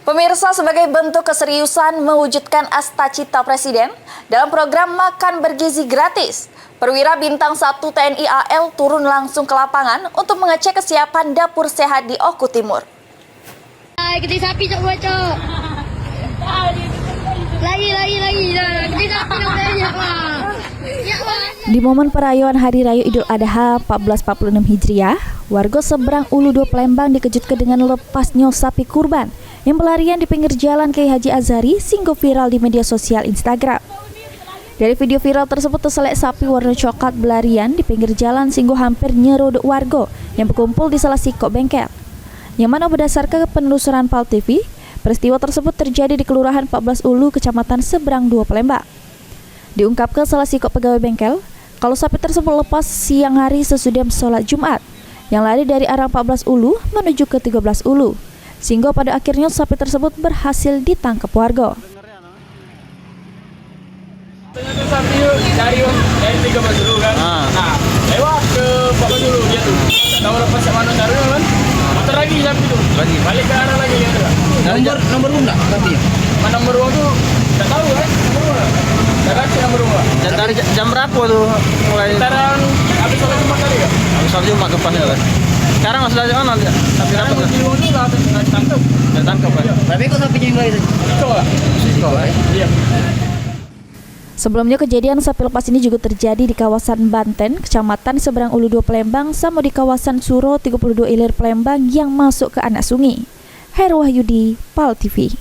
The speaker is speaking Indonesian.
Pemirsa, sebagai bentuk keseriusan mewujudkan cita Presiden dalam program Makan Bergizi Gratis, perwira bintang 1 TNI AL turun langsung ke lapangan untuk mengecek kesiapan dapur sehat di Oku Timur. Gede sapi cok buat cok. Lagi. Gede sapi cok banyak lah. Di momen perayaan Hari Raya Idul Adha 1446 Hijriah, warga seberang Ulu 2 Palembang dikejutkan dengan lepasnya sapi kurban yang berlarian di pinggir jalan Kiai Haji Azhari sehingga viral di media sosial Instagram. Dari video viral tersebut terselek sapi warna coklat berlarian di pinggir jalan sehingga hampir nyerodok warga yang berkumpul di salah sikok bengkel. Yang mana berdasarkan penelusuran PAL TV, peristiwa tersebut terjadi di Kelurahan 14 Ulu, Kecamatan Seberang 2 Palembang. Diungkapkan salah sikok pegawai bengkel, kalau sapi tersebut lepas siang hari sesudah sholat Jumat, yang lari dari arah 14 Ulu menuju ke 13 Ulu, sehingga pada akhirnya sapi tersebut berhasil ditangkap warga. Sapi dari 13 Ulu kan, lewat ke 14 Ulu dia tuh, tahu lepas mana caranya kan, muter lagi sapi itu, balik ke arah lagi gitu kan. Nomor rumah sapinya? Nomor rumah tuh nggak tahu kan, nggak kasih nomor rumah. Dan dari jam berapa tuh mulai? Sekitaran habis sholat Jumat tadi kan? Habis sholat Jumat kepasnya kan? Sekarang masih ada mana? Sapi dapat nggak? Di sini lah, ditangkap. Ditangkap kan? Tapi kok sapinya yang lain? Siko lah. Iya. Sebelumnya kejadian sapi lepas ini juga terjadi di kawasan Banten, Kecamatan Seberang Ulu 2 Palembang, sama di kawasan Suro 32 Ilir Palembang yang masuk ke anak sungai. Heru Wahyudi, PAL TV.